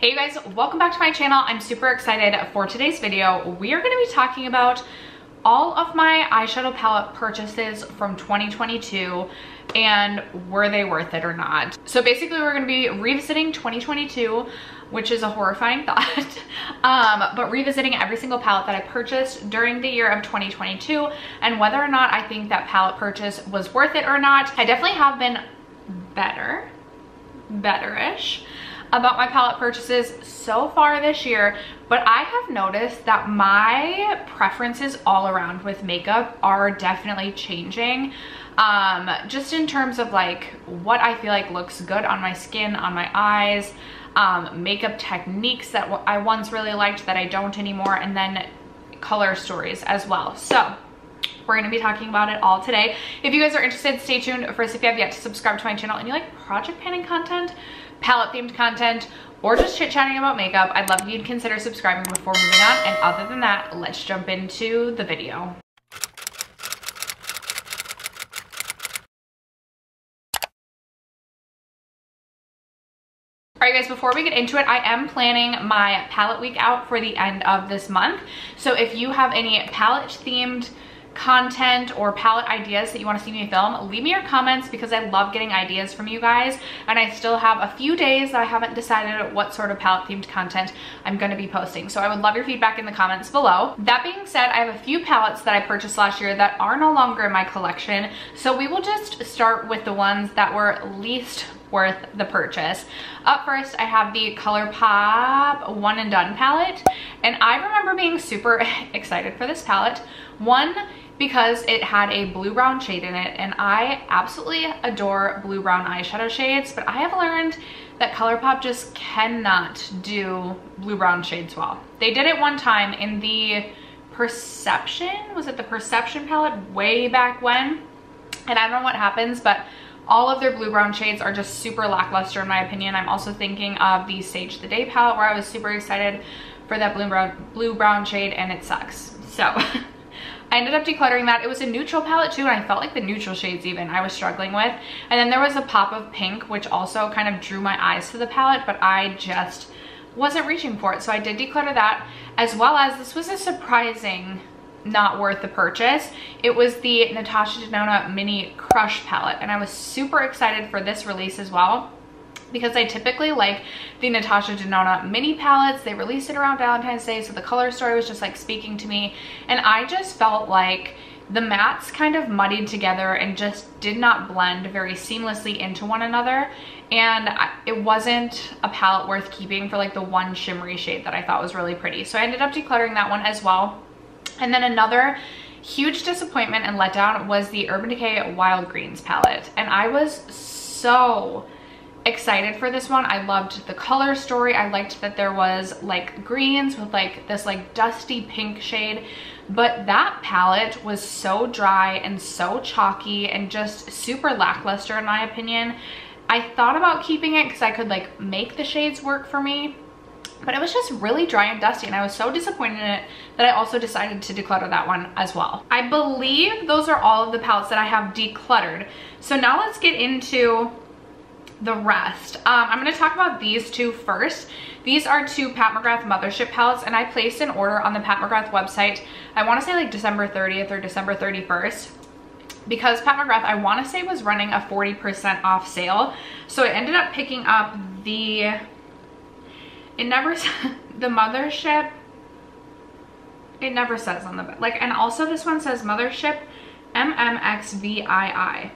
Hey you guys, welcome back to my channel. I'm super excited for today's video. We are going to be talking about all of my eyeshadow palette purchases from 2022 and were they worth it or not. So basically we're going to be revisiting 2022, which is a horrifying thought, but revisiting every single palette that I purchased during the year of 2022 and whether or not I think that palette purchase was worth it or not. I definitely have been better-ish about my palette purchases so far this year, but I have noticed that my preferences all around with makeup are definitely changing. Just in terms of like what I feel like looks good on my skin, on my eyes, makeup techniques that I once really liked that I don't anymore, and then color stories as well. So we're going to be talking about it all today. If you guys are interested, stay tuned. First, if you have yet to subscribe to my channel and you like project panning content, palette themed content, or just chit chatting about makeup, I'd love if you'd consider subscribing before moving on. And other than that, let's jump into the video. Alright guys, before we get into it, I am planning my palette week out for the end of this month. So if you have any palette themed content or palette ideas that you want to see me film, leave me your comments because I love getting ideas from you guys, and I still have a few days that I haven't decided what sort of palette themed content I'm going to be posting, so I would love your feedback in the comments below. That being said, I have a few palettes that I purchased last year that are no longer in my collection, so we will just start with the ones that were least worth the purchase. Up first, I have the ColourPop One and Done palette, and I remember being super excited for this palette. One, because it had a blue-brown shade in it, and I absolutely adore blue-brown eyeshadow shades, but I have learned that ColourPop just cannot do blue-brown shades well. They did it one time in the Perception, was it the Perception palette way back when? And I don't know what happens, but all of their blue-brown shades are just super lackluster in my opinion. I'm also thinking of the Stage the Day palette where I was super excited for that blue-brown shade, and it sucks. So I ended up decluttering that. It was a neutral palette too, and I felt like the neutral shades even I was struggling with. And then there was a pop of pink, which also kind of drew my eyes to the palette, but I just wasn't reaching for it. So I did declutter that, as well as this was a surprising not worth the purchase. It was the Natasha Denona Mini Crush palette, and I was super excited for this release as well, because I typically like the Natasha Denona mini palettes. They released it around Valentine's Day, so the color story was just like speaking to me, and I just felt like the mattes kind of muddied together and just did not blend very seamlessly into one another, and it wasn't a palette worth keeping for like the one shimmery shade that I thought was really pretty. So I ended up decluttering that one as well. And then another huge disappointment and letdown was the Urban Decay Wild Greens palette, and I was so excited for this one. I loved the color story. I liked that there was like greens with like this like dusty pink shade, but that palette was so dry and so chalky and just super lackluster in my opinion. I thought about keeping it because I could like make the shades work for me, but it was just really dry and dusty, and I was so disappointed in it that I also decided to declutter that one as well. I believe those are all of the palettes that I have decluttered. So now let's get into the rest. I'm going to talk about these two first. These are two Pat McGrath Mothership palettes, and I placed an order on the Pat McGrath website, I want to say like December 30th or December 31st, because Pat McGrath, I want to say, was running a 40% off sale. So I ended up picking up the, it never, the Mothership, it never says on the, like, and also this one says Mothership MMXVII,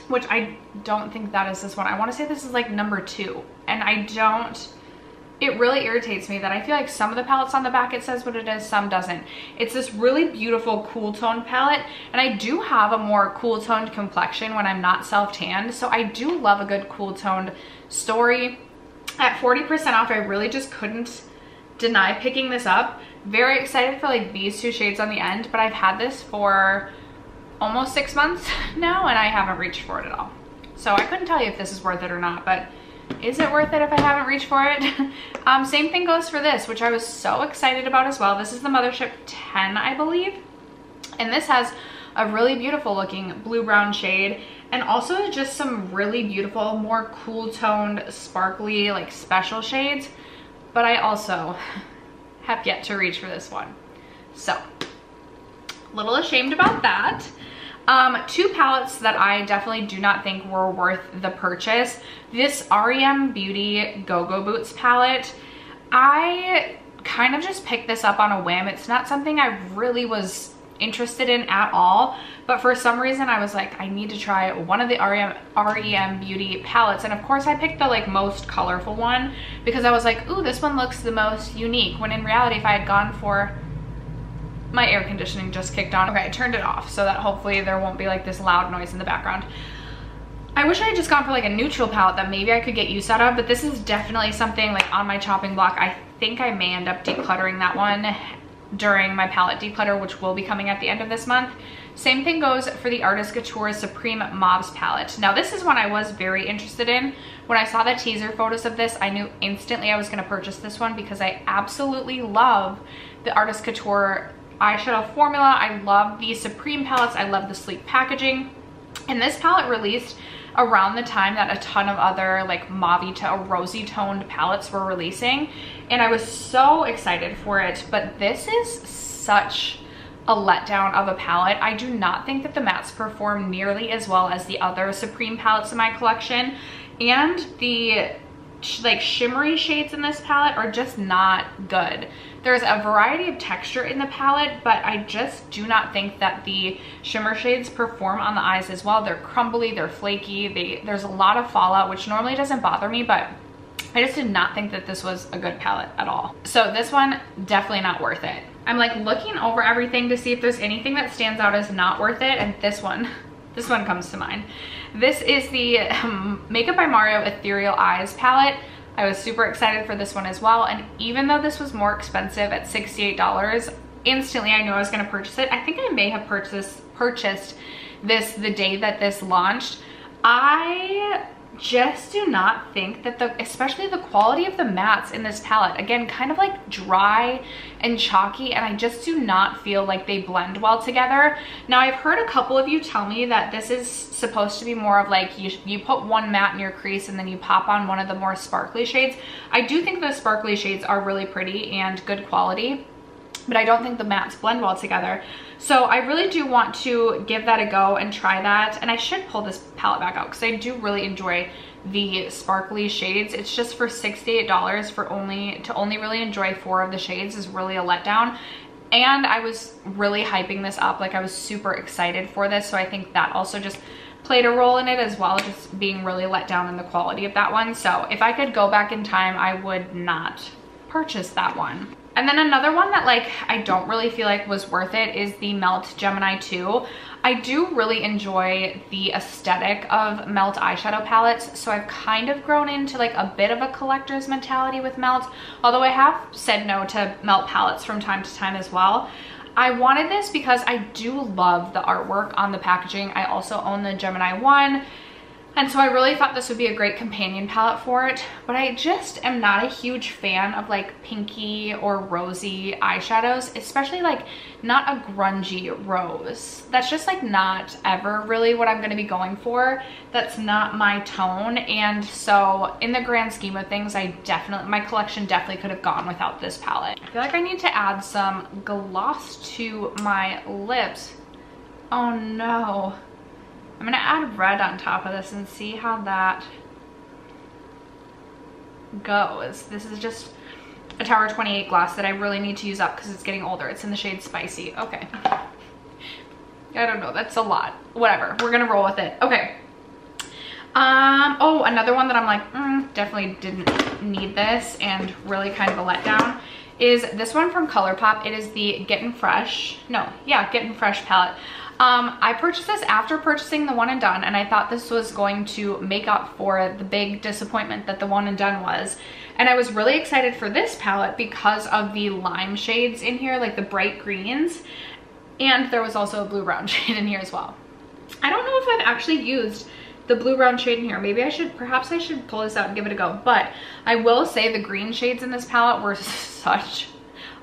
which I don't think that is this one. I want to say this is like number 2, and I don't, it really irritates me that I feel like some of the palettes on the back it says what it is, some doesn't. It's this really beautiful cool toned palette, and I do have a more cool toned complexion when I'm not self-tanned, so I do love a good cool toned story. At 40% off, I really just couldn't deny picking this up. Very excited for like these two shades on the end, but I've had this for almost 6 months now and I haven't reached for it at all. So I couldn't tell you if this is worth it or not, but is it worth it if I haven't reached for it? Same thing goes for this, which I was so excited about as well. This is the Mothership 10, I believe, and this has a really beautiful looking blue-brown shade, and also just some really beautiful, more cool toned, sparkly, like special shades. but I also have yet to reach for this one. So, a little ashamed about that. Two palettes that I definitely do not think were worth the purchase. This REM Beauty Go-Go Boots palette, I kind of just picked this up on a whim. It's not something I really was interested in at all, but for some reason I was like, I need to try one of the REM Beauty palettes, and of course I picked the like most colorful one because I was like, ooh, this one looks the most unique, when in reality if I had gone for, my air conditioning just kicked on. Okay, I turned it off so that hopefully there won't be like this loud noise in the background. I wish I had just gone for like a neutral palette that maybe I could get use out of, but this is definitely something like on my chopping block. I think I may end up decluttering that one during my palette declutter, which will be coming at the end of this month. Same thing goes for the Artist Couture Supreme Mauves palette. Now this is one I was very interested in. When I saw the teaser photos of this, I knew instantly I was going to purchase this one because I absolutely love the Artist Couture eyeshadow formula. I love the Supreme palettes. I love the sleek packaging. And this palette released around the time that a ton of other like mauve to rosy toned palettes were releasing, and I was so excited for it. But this is such a letdown of a palette. I do not think that the mattes perform nearly as well as the other Supreme palettes in my collection, and the like shimmery shades in this palette are just not good. There's a variety of texture in the palette, but I just do not think that the shimmer shades perform on the eyes as well. They're crumbly, they're flaky, there's a lot of fallout, which normally doesn't bother me, but I just did not think that this was a good palette at all. So this one, definitely not worth it. I'm like looking over everything to see if there's anything that stands out as not worth it, and this one comes to mind. This is the Makeup by Mario Ethereal Eyes palette. I was super excited for this one as well, and even though this was more expensive at $68, instantly I knew I was going to purchase it. I think I may have purchased this the day that this launched. I just do not think that especially the quality of the mattes in this palette, again, kind of like dry and chalky, and I just do not feel like they blend well together. Now I've heard a couple of you tell me that this is supposed to be more of like you put one matte in your crease and then you pop on one of the more sparkly shades. I do think the sparkly shades are really pretty and good quality, but I don't think the mattes blend well together. So I really do want to give that a go and try that. And I should pull this palette back out because I do really enjoy the sparkly shades. It's just for $68 for to only really enjoy 4 of the shades is really a letdown. And I was really hyping this up. Like I was super excited for this. So I think that also just played a role in it as well, just being really let down in the quality of that one. So if I could go back in time, I would not purchase that one. And then another one that like I don't really feel like was worth it is the Melt Gemini 2. I do really enjoy the aesthetic of Melt eyeshadow palettes, so I've kind of grown into like a bit of a collector's mentality with Melt, although I have said no to Melt palettes from time to time as well. I wanted this because I do love the artwork on the packaging. I also own the Gemini 1. And so I really thought this would be a great companion palette for it, but I just am not a huge fan of like pinky or rosy eyeshadows, especially like not a grungy rose. That's just like not ever really what I'm going to be going for. That's not my tone. And so in the grand scheme of things, my collection definitely could have gone without this palette. I feel like I need to add some gloss to my lips. Oh no. I'm gonna add red on top of this and see how that goes. This is just a Tower 28 gloss that I really need to use up because it's getting older. It's in the shade Spicy. Okay. I don't know, that's a lot. Whatever, we're gonna roll with it. Okay. Oh, another one that I'm like, definitely didn't need this and really kind of a letdown is this one from ColourPop. It is the Getting Fresh palette. I purchased this after purchasing the One and Done, and I thought this was going to make up for the big disappointment that the One and Done was. And I was really excited for this palette because of the lime shades in here, like the bright greens. And there was also a blue-brown shade in here as well. I don't know if I've actually used the blue-brown shade in here. Perhaps I should pull this out and give it a go. But I will say the green shades in this palette were such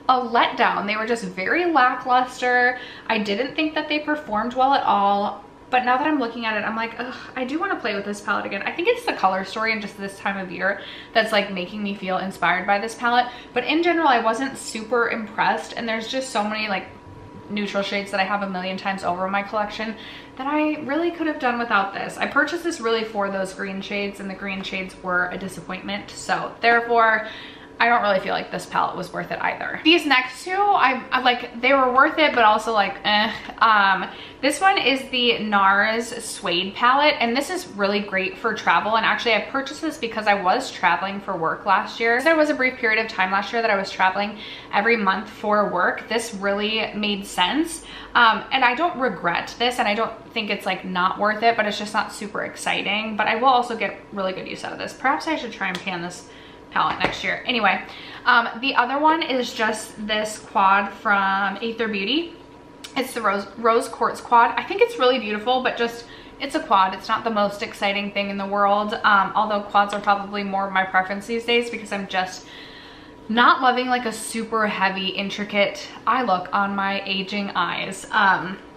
a letdown. They were just very lackluster. I didn't think that they performed well at all. But now that I'm looking at it, I'm like, ugh, I do want to play with this palette again. I think it's the color story and just this time of year that's like making me feel inspired by this palette. But in general, I wasn't super impressed, and there's just so many like neutral shades that I have a million times over in my collection that I really could have done without this. I purchased this really for those green shades, and the green shades were a disappointment. So therefore, I don't really feel like this palette was worth it either. These next two, I like, they were worth it, but also like, eh. This one is the NARS Suede palette, and this is really great for travel. And actually, I purchased this because I was traveling for work last year. There was a brief period of time last year that I was traveling every month for work. This really made sense. And I don't regret this, and I don't think it's like not worth it, but it's just not super exciting. But I will also get really good use out of this. Perhaps I should try and pan this palette next year. Anyway, the other one is just this quad from Aether Beauty. It's the Rose Quartz quad. I think it's really beautiful, but just, it's a quad. It's not the most exciting thing in the world, although quads are probably more of my preference these days because I'm just not loving like a super heavy, intricate eye look on my aging eyes.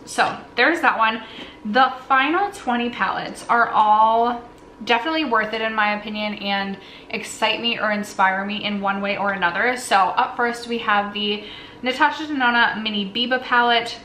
So there's that one. The final 20 palettes are all definitely worth it in my opinion and excite me or inspire me in one way or another. So up first we have the Natasha Denona Mini Biba palette.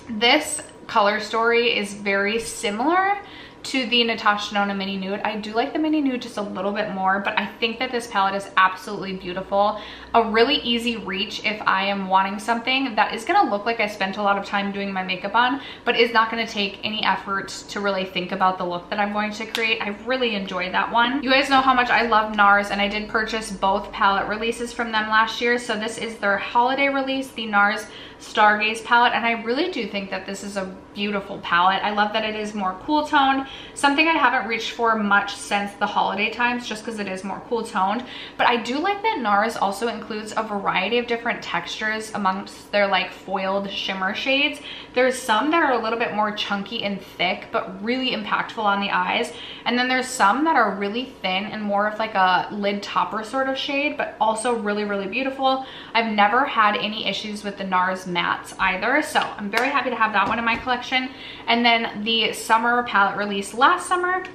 This color story is very similar to the Natasha Denona Mini Nude. I do like the Mini Nude just a little bit more, but I think that this palette is absolutely beautiful. A really easy reach if I am wanting something that is gonna look like I spent a lot of time doing my makeup on, but is not gonna take any effort to really think about the look that I'm going to create. I really enjoyed that one. You guys know how much I love NARS, and I did purchase both palette releases from them last year. So this is their holiday release, the NARS Stargaze palette, and I really do think that this is a beautiful palette. I love that it is more cool toned, something I haven't reached for much since the holiday times just because it is more cool toned. But I do like that NARS also includes a variety of different textures amongst their like foiled shimmer shades. There's some that are a little bit more chunky and thick but really impactful on the eyes, and then there's some that are really thin and more of like a lid topper sort of shade, but also really, really beautiful. I've never had any issues with the NARS mattes either, so I'm very happy to have that one in my collection. And then the summer palette released last summer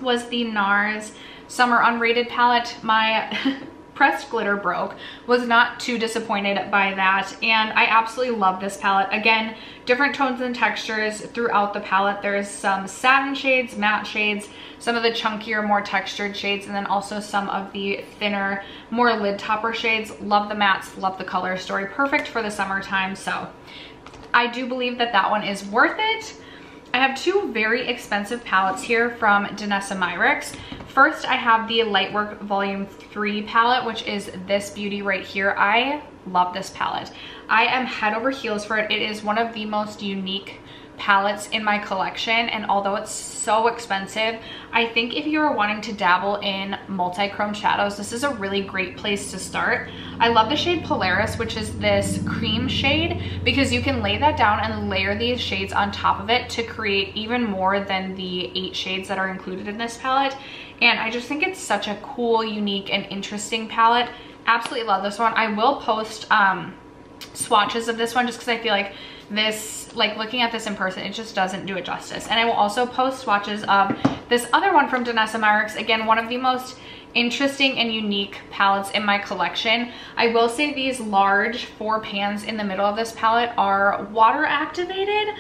was the NARS Summer Unrated palette. My pressed glitter broke. Was not too disappointed by that, and I absolutely love this palette. Again, different tones and textures throughout the palette. There's some satin shades, matte shades, some of the chunkier, more textured shades, and then also some of the thinner, more lid topper shades. Love the mattes, love the color story. Perfect for the summertime, so I do believe that that one is worth it. I have two very expensive palettes here from Danessa Myricks. First, I have the Lightwork Volume 3 palette, which is this beauty right here. I love this palette. I am head over heels for it. It is one of the most unique palettes in my collection, and although it's so expensive, I think if you're wanting to dabble in multi-chrome shadows, this is a really great place to start. I love the shade Polaris, which is this cream shade, because you can lay that down and layer these shades on top of it to create even more than the 8 shades that are included in this palette. And I just think it's such a cool, unique, and interesting palette. Absolutely love this one. I will post swatches of this one just because I feel like this, like looking at this in person, it just doesn't do it justice. And I will also post swatches of this other one from Danessa Myricks. Again, one of the most interesting and unique palettes in my collection. I will say these large 4 pans in the middle of this palette are water activated,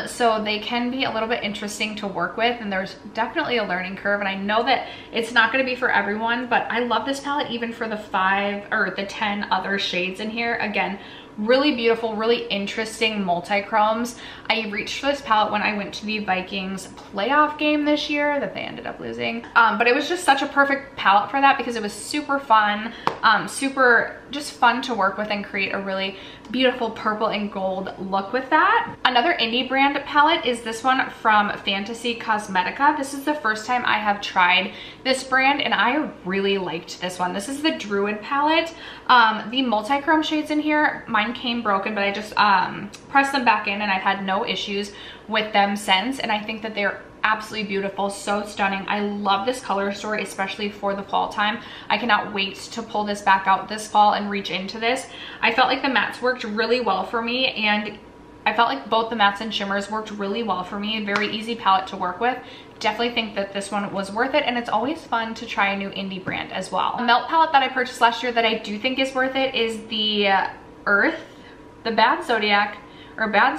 so they can be a little bit interesting to work with, and there's definitely a learning curve, and I know that it's not going to be for everyone, but I love this palette even for the 5 or the 10 other shades in here. Again, really beautiful, really interesting multi-chromes. I reached for this palette when I went to the Vikings playoff game this year that they ended up losing. But it was just such a perfect palette for that because it was super fun, super just fun to work with and create a really beautiful purple and gold look with that. Another indie brand palette is this one from Fantasy Cosmetica. This is the first time I have tried this brand, and I really liked this one. This is the Druid palette. The multi-chrome shades in here, mine came broken, but I just pressed them back in and I've had no issues with them since, and I think that they're absolutely beautiful, so stunning. I love this color story, especially for the fall time. I cannot wait to pull this back out this fall and reach into this. I felt like the mattes worked really well for me, and I felt like both the mattes and shimmers worked really well for me. Very easy palette to work with. Definitely think that this one was worth it, and it's always fun to try a new indie brand as well. A melt palette that I purchased last year that I do think is worth it is the Bad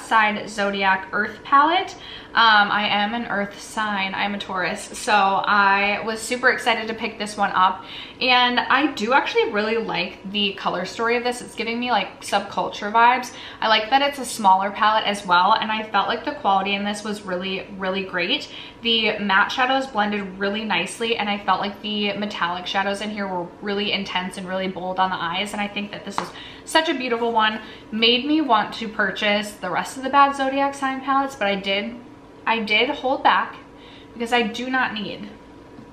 Side Zodiac Earth palette. I am an earth sign, I'm a Taurus, so I was super excited to pick this one up, and I do actually really like the color story of this. It's giving me like Subculture vibes. I like that it's a smaller palette as well, and I felt like the quality in this was really, really great. The matte shadows blended really nicely, and I felt like the metallic shadows in here were really intense and really bold on the eyes, and I think that this is such a beautiful one. Made me want to purchase the rest of the Bad Zodiac sign palettes, but I did hold back because I do not need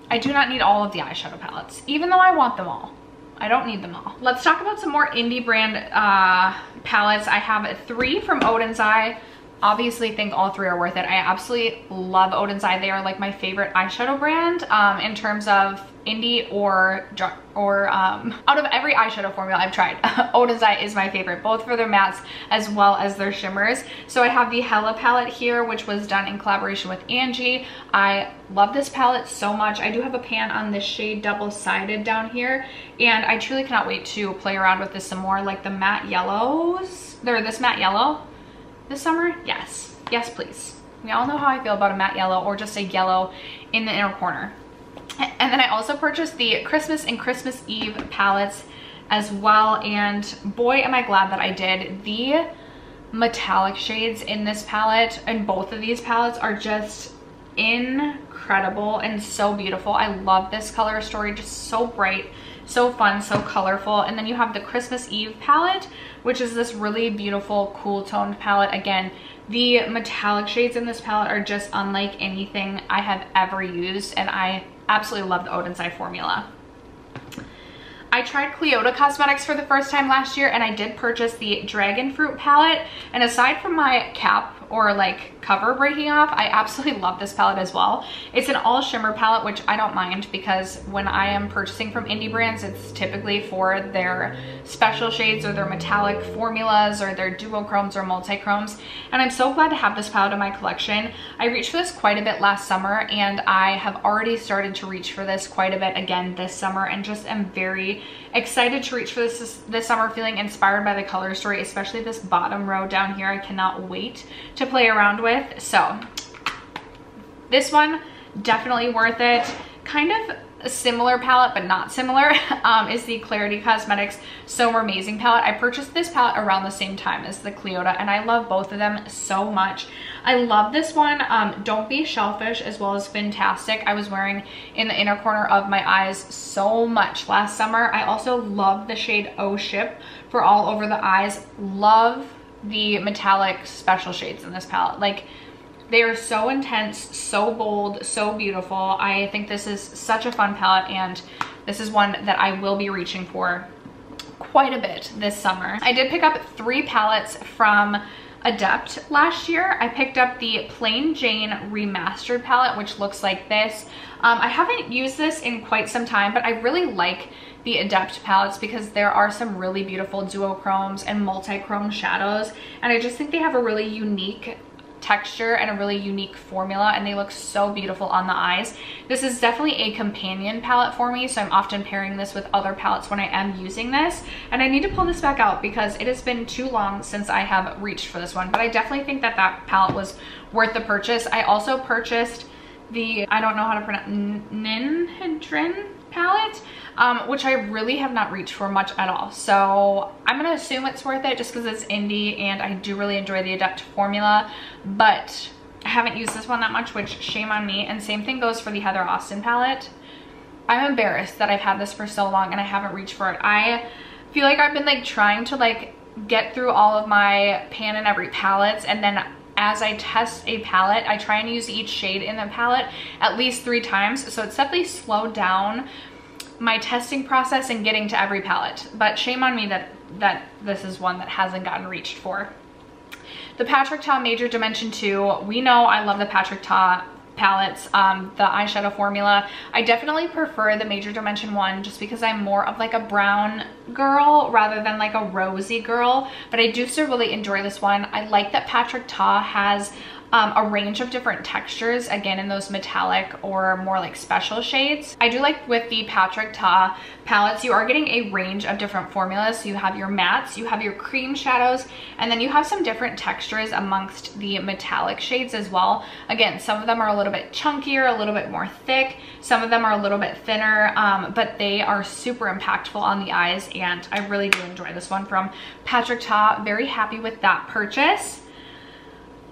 all of the eyeshadow palettes, even though I want them all. I don't need them all. Let's talk about some more indie brand palettes. I have 3 from Oden's Eye. Obviously think all 3 are worth it. I absolutely love Oden's Eye. They are like my favorite eyeshadow brand in terms of indie or out of every eyeshadow formula I've tried. Oden's Eye is my favorite, both for their mattes as well as their shimmers. So I have the Hella palette here, which was done in collaboration with Angie. I love this palette so much. I do have a pan on this shade Double-Sided down here, and I truly cannot wait to play around with this some more. Like the matte yellows, this matte yellow this summer, yes please. We all know how I feel about a matte yellow or just a yellow in the inner corner. And then I also purchased the Christmas and Christmas Eve palettes as well, and boy am I glad that I did. The metallic shades in this palette and both of these palettes are just incredible and so beautiful. I love this color story, just so bright, so fun, so colorful. And then you have the Christmas Eve palette, which is this really beautiful cool toned palette. Again, the metallic shades in this palette are just unlike anything I have ever used, and I absolutely love the Oden's Eye formula. I tried Cleota Cosmetics for the first time last year, and I did purchase the Dragon Fruit palette, and aside from my cap or like cover breaking off, I absolutely love this palette as well. It's an all shimmer palette, which I don't mind because when I am purchasing from indie brands, it's typically for their special shades or their metallic formulas or their duochromes or multichromes, and I'm so glad to have this palette in my collection. I reached for this quite a bit last summer, and I have already started to reach for this quite a bit again this summer, and just am very excited to reach for this summer, feeling inspired by the color story, especially this bottom row down here. I cannot wait to play around with. So this one, definitely worth it. Kind of a similar palette, but not similar, is the Clarity Cosmetics So Amazing palette. I purchased this palette around the same time as the Cleota, and I love both of them so much. I love this one, Don't Be Shellfish, as well as Fantastic. I was wearing in the inner corner of my eyes so much last summer. I also love the shade Oh Ship for all over the eyes. Love the metallic special shades in this palette. Like, they are so intense, so bold, so beautiful. I think this is such a fun palette, and this is one that I will be reaching for quite a bit this summer. I did pick up 3 palettes from Adept last year. I picked up the Plain Jane Remastered palette, which looks like this. I haven't used this in quite some time, but I really like the Adept palettes because there are some really beautiful duochromes and multi-chrome shadows, and I just think they have a really unique texture and a really unique formula, and they look so beautiful on the eyes. This is definitely a companion palette for me, so I'm often pairing this with other palettes when I am using this, and I need to pull this back out because it has been too long since I have reached for this one, but I definitely think that that palette was worth the purchase. I also purchased the, I don't know how to pronounce, Ninhydrin palette, which I really have not reached for much at all. So I'm gonna assume it's worth it just because it's indie, and I do really enjoy the Adept formula, but I haven't used this one that much, which shame on me. And same thing goes for the Heather Austin palette. I'm embarrassed that I've had this for so long and I haven't reached for it. I feel like I've been like trying to like get through all of my Pan and Every palettes, and then as I test a palette, I try and use each shade in the palette at least 3 times. So it's definitely slowed down my testing process and getting to every palette. But shame on me that this is one that hasn't gotten reached for. The Patrick Ta Major Dimension 2. We know I love the Patrick Ta palettes, the eyeshadow formula. I definitely prefer the Major Dimension one just because I'm more of like a brown girl rather than like a rosy girl, but I do still really enjoy this one. I like that Patrick Ta has a range of different textures, again in those metallic or more like special shades. I do like with the Patrick Ta palettes, you are getting a range of different formulas. So you have your mattes, you have your cream shadows, and then you have some different textures amongst the metallic shades as well. Again, some of them are a little bit chunkier, a little bit more thick, some of them are a little bit thinner, but they are super impactful on the eyes, and I really do enjoy this one from Patrick Ta. Very happy with that purchase.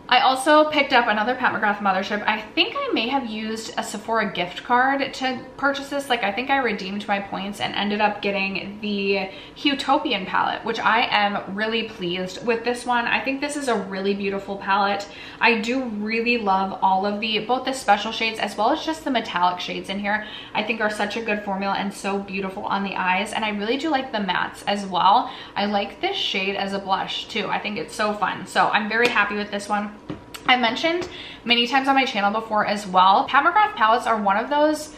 I also picked up another Pat McGrath Mothership. I think I may have used a Sephora gift card to purchase this. Like, I think I redeemed my points and ended up getting the Hutopian palette, which I am really pleased with this one. I think this is a really beautiful palette. I do really love all of both the special shades as well as just the metallic shades in here. I think are such a good formula and so beautiful on the eyes. And I really do like the mattes as well. I like this shade as a blush too. I think it's so fun. So I'm very happy with this one. I mentioned many times on my channel before as well, Pat McGrath palettes are one of those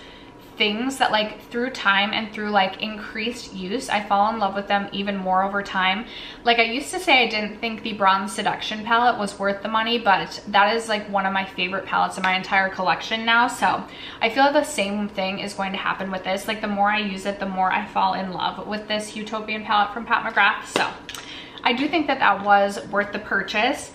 things that like through time and through like increased use, I fall in love with them even more over time. Like I used to say I didn't think the Bronze Seduction palette was worth the money, but that is like one of my favorite palettes in my entire collection now. So I feel like the same thing is going to happen with this. Like the more I use it, the more I fall in love with this Hutopian palette from Pat McGrath. So I do think that that was worth the purchase.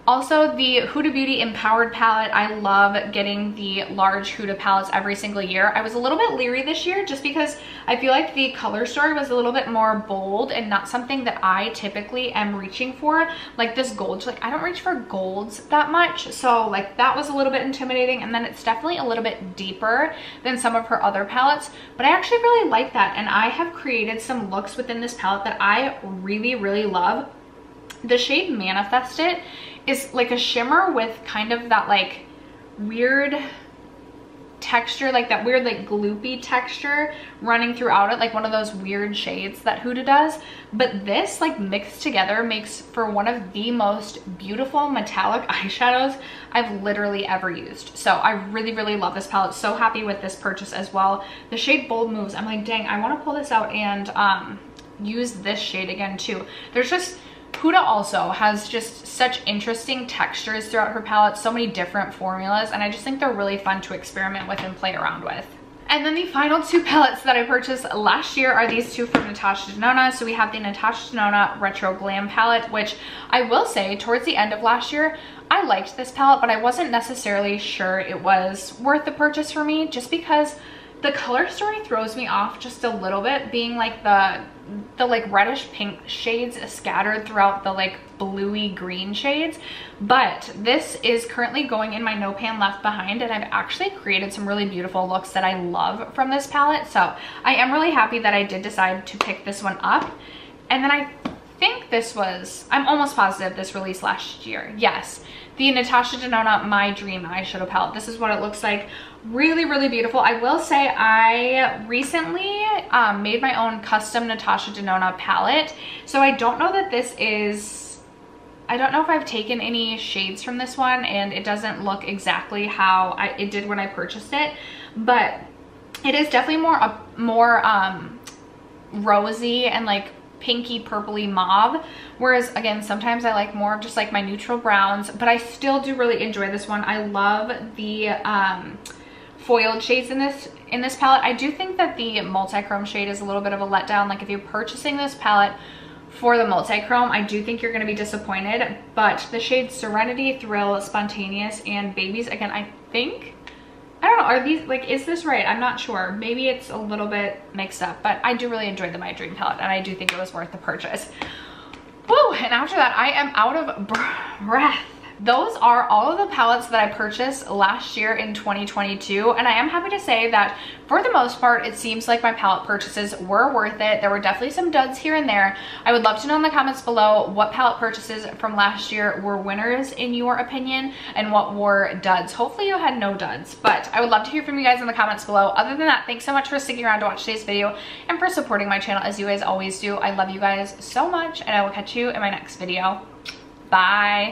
Also, the Huda Beauty Empowered palette. I love getting the large Huda palettes every single year. I was a little bit leery this year just because I feel like the color story was a little bit more bold and not something that I typically am reaching for. Like this gold, like I don't reach for golds that much. So like that was a little bit intimidating, and then it's definitely a little bit deeper than some of her other palettes. But I actually really like that, and I have created some looks within this palette that I really, really love. The shade Manifest It is like a shimmer with kind of that like weird texture, like that weird like gloopy texture running throughout it, like one of those weird shades that Huda does. But this like mixed together makes for one of the most beautiful metallic eyeshadows I've literally ever used. So I really, really love this palette. So happy with this purchase as well. The shade Bold Moves, I'm like, dang, I want to pull this out and use this shade again too. There's just Huda also has just such interesting textures throughout her palette, so many different formulas, and I just think they're really fun to experiment with and play around with. And then the final two palettes that I purchased last year are these two from Natasha Denona. So we have the Natasha Denona Retro Glam palette, which I will say towards the end of last year, I liked this palette, but I wasn't necessarily sure it was worth the purchase for me just because the color story throws me off just a little bit, being like the like reddish pink shades scattered throughout the like bluey green shades. But this is currently going in my No Pan Left Behind, and I've actually created some really beautiful looks that I love from this palette. So I am really happy that I did decide to pick this one up. And then I think this was, I'm almost positive this released last year. Yes, the Natasha Denona My Dream Eyeshadow Palette. This is what it looks like. Really, really beautiful. I will say I recently made my own custom Natasha Denona palette. So I don't know that this is, I don't know if I've taken any shades from this one, and it doesn't look exactly how it did when I purchased it. But it is definitely more rosy and like pinky purpley mauve, whereas again sometimes I like more of just like my neutral browns, but I still do really enjoy this one. I love the foiled shades in this palette. I do think that the multi-chrome shade is a little bit of a letdown. Like if you're purchasing this palette for the multi-chrome, I do think you're going to be disappointed. But the shades Serenity, Thrill, Spontaneous, and Babies, again, I think, I don't know, are these, like, is this right? I'm not sure. Maybe it's a little bit mixed up, but I do really enjoy the My Dream palette, and I do think it was worth the purchase. Woo, and after that, I am out of breath. Those are all of the palettes that I purchased last year in 2022, and I am happy to say that for the most part, it seems like my palette purchases were worth it. There were definitely some duds here and there. I would love to know in the comments below what palette purchases from last year were winners in your opinion and what were duds. Hopefully you had no duds, but I would love to hear from you guys in the comments below. Other than that, thanks so much for sticking around to watch today's video and for supporting my channel as you guys always do. I love you guys so much, and I will catch you in my next video. Bye.